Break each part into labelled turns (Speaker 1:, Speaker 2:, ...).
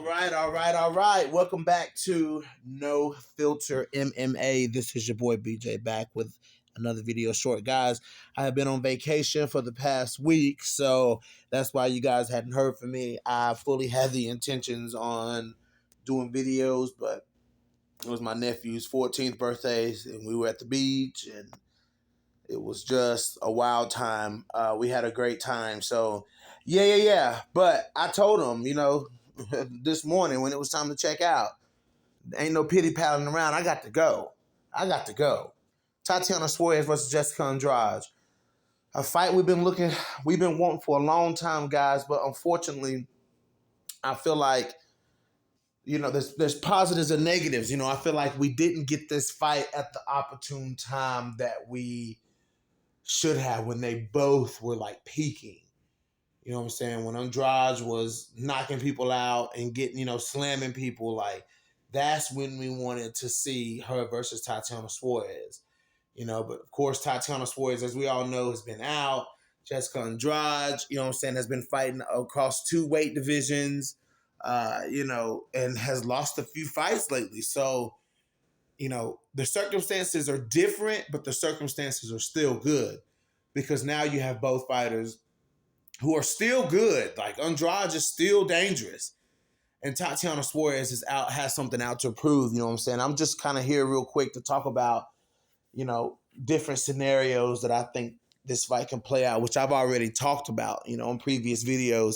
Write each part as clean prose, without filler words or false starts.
Speaker 1: All right. Welcome back to No Filter MMA. This is your boy BJ back with another video short. Guys, I have been on vacation for the past week, so that's why you guys hadn't heard from me. I fully had the intentions on doing videos, but it was my nephew's 14th birthday, and we were at the beach, and it was just a wild time. We had a great time. So, yeah. But I told him, this morning when it was time to check out, ain't no pity paddling around. I got to go. TATIANA Suarez versus Jessica Andrade. A fight we've been wanting for a long time, guys. But unfortunately, I feel like, there's positives and negatives. I feel like we didn't get this fight at the opportune time that we should have, when they both were like peaking. You know what I'm saying? When Andrade was knocking people out and getting, slamming people, like that's when we wanted to see her versus TATIANA Suarez. But of course TATIANA Suarez, as we all know, has been out. Jessica Andrade, has been fighting across two weight divisions, and has lost a few fights lately. So, the circumstances are different, but the circumstances are still good because now you have both fighters who are still good. Like Andrade is still dangerous, and TATIANA Suarez has something out to prove. You know what I'm saying? I'm just kind of here real quick to talk about, different scenarios that I think this fight can play out, which I've already talked about, in previous videos.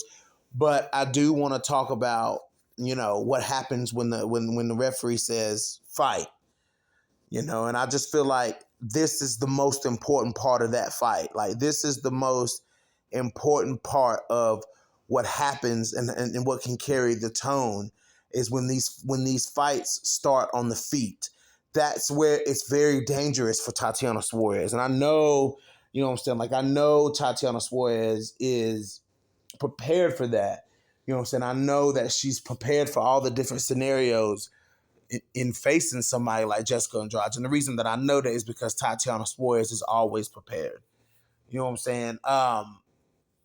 Speaker 1: But I do want to talk about, what happens when the referee says fight. And I just feel like this is the most important part of that fight. Like, this is the most important part of what happens and what can carry the tone is when these fights start on the feet. That's where it's very dangerous for TATIANA Suarez. And I know, I know TATIANA Suarez is prepared for that. I know that she's prepared for all the different scenarios in facing somebody like Jessica Andrade. And the reason that I know that is because TATIANA Suarez is always prepared. You know what I'm saying?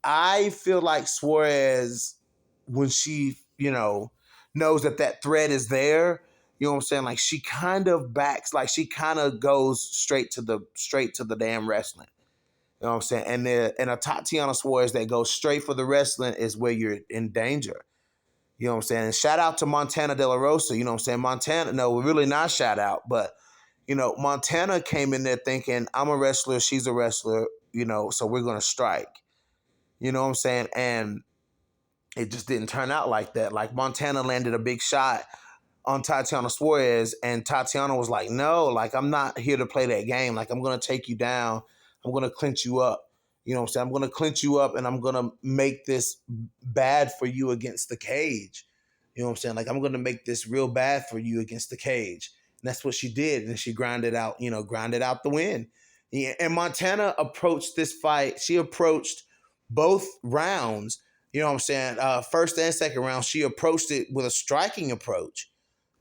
Speaker 1: I feel like Suarez, when she, knows that threat is there, you know what I'm saying? Like, she kind of backs, like she kind of goes straight to the damn wrestling. You know what I'm saying? And a TATIANA Suarez that goes straight for the wrestling is where you're in danger. You know what I'm saying? And shout out to Montana De La Rosa. You know what I'm saying? Montana, no, really not shout out, but, Montana came in there thinking, I'm a wrestler, she's a wrestler, so we're going to strike. You know what I'm saying? And it just didn't turn out like that. Like, Montana landed a big shot on TATIANA Suarez, and TATIANA was like, no, like, I'm not here to play that game. Like, I'm going to take you down. I'm going to clinch you up. You know what I'm saying? I'm going to clinch you up, and I'm going to make this bad for you against the cage. You know what I'm saying? Like, I'm going to make this real bad for you against the cage. And that's what she did. And she grinded out the win. Yeah, and Montana approached this fight. She approached both rounds. You know what I'm saying? First and second round, she approached it with a striking approach,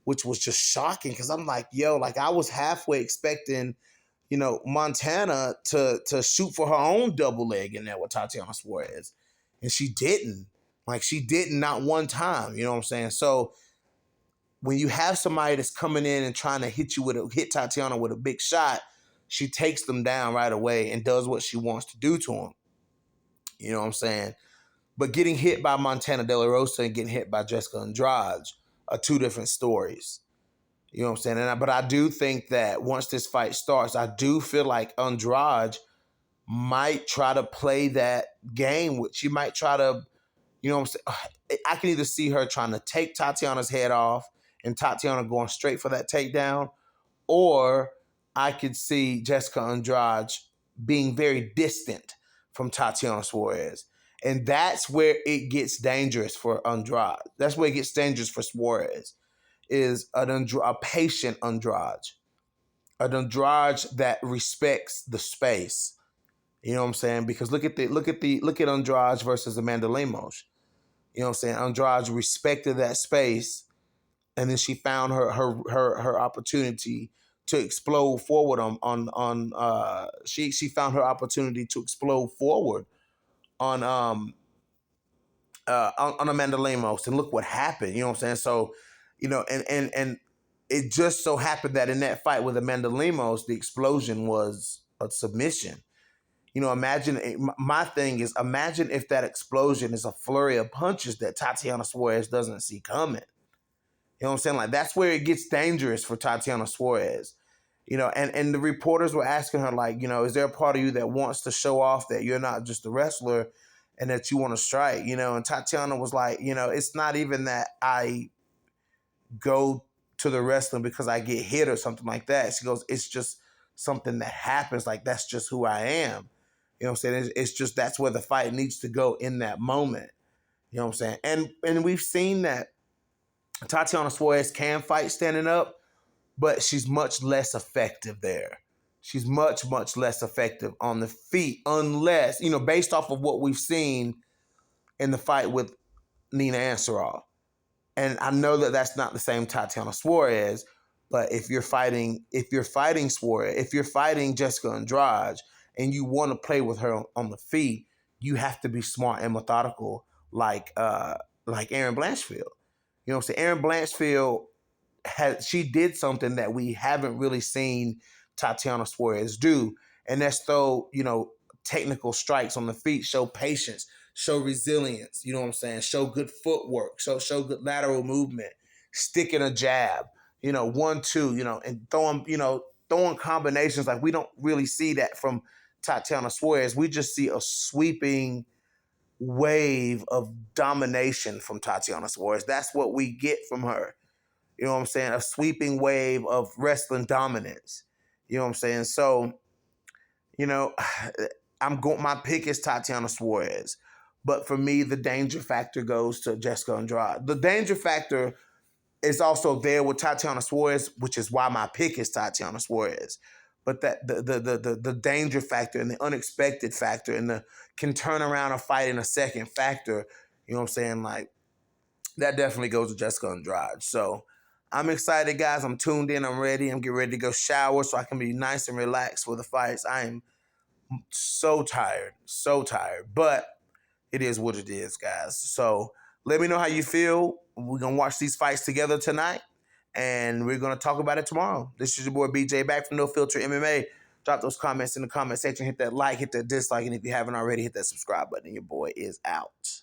Speaker 1: which was just shocking because I'm like, yo, like I was halfway expecting, Montana to shoot for her own double leg in there with TATIANA Suarez. And she didn't. Like, she didn't, not one time. You know what I'm saying? So when you have somebody that's coming in and trying to hit TATIANA with a big shot, she takes them down right away and does what she wants to do to them. You know what I'm saying? But getting hit by Montana De La Rosa and getting hit by Jessica Andrade are two different stories. You know what I'm saying? But I do think that once this fight starts, I do feel like Andrade might try to play that game. She might try to, you know what I'm saying? I can either see her trying to take TATIANA's head off and TATIANA going straight for that takedown, or I could see Jessica Andrade being very distant from TATIANA Suarez. And that's where it gets dangerous for Andrade. That's where it gets dangerous for Suarez, is a patient Andrade. An Andrade that respects the space. You know what I'm saying? Because look at Andrade versus Amanda Lemos. You know what I'm saying? Andrade respected that space, and then she found her opportunity to explode forward she found her opportunity to explode forward on on Amanda Lemos, and look what happened. You know what I'm saying? So, and it just so happened that in that fight with Amanda Lemos, the explosion was a submission. Imagine, my thing is, imagine if that explosion is a flurry of punches that Tatiana Suarez doesn't see coming. You know what I'm saying? Like, that's where it gets dangerous for Tatiana Suarez. And the reporters were asking her, like, is there a part of you that wants to show off that you're not just a wrestler and that you want to strike? And Tatiana was like, it's not even that I go to the wrestling because I get hit or something like that. She goes, it's just something that happens. Like, that's just who I am. You know what I'm saying? It's just, that's where the fight needs to go in that moment. You know what I'm saying? And we've seen that Tatiana Suarez can fight standing up, but she's much less effective there. She's much, much less effective on the feet, unless, based off of what we've seen in the fight with Nina Ansaroff. And I know that that's not the same Tatiana Suarez, but if you're fighting Suarez, if you're fighting Jessica Andrade and you want to play with her on the feet, you have to be smart and methodical, like Erin Blanchfield. You know what I'm saying? Erin Blanchfield she did something that we haven't really seen Tatiana Suarez do, and that's throw technical strikes on the feet, show patience, show resilience. You know what I'm saying? Show good footwork, show good lateral movement, sticking a jab. 1-2. And throwing combinations. Like, we don't really see that from Tatiana Suarez. We just see a sweeping wave of domination from Tatiana Suarez. That's what we get from her. You know what I'm saying? A sweeping wave of wrestling dominance. You know what I'm saying? So, my pick is Tatiana Suarez. But for me, the danger factor goes to Jessica Andrade. The danger factor is also there with Tatiana Suarez, which is why my pick is Tatiana Suarez. But that the danger factor and the unexpected factor and the can turn around a fight in a second factor, you know what I'm saying? Like, that definitely goes to Jessica Andrade. So I'm excited, guys. I'm tuned in. I'm ready. I'm getting ready to go shower so I can be nice and relaxed for the fights. I am so tired. But it is what it is, guys. So let me know how you feel. We're going to watch these fights together tonight, and we're going to talk about it tomorrow. This is your boy BJ back from No Filter MMA. Drop those comments in the comment section. Hit that like, hit that dislike, and if you haven't already, hit that subscribe button. Your boy is out.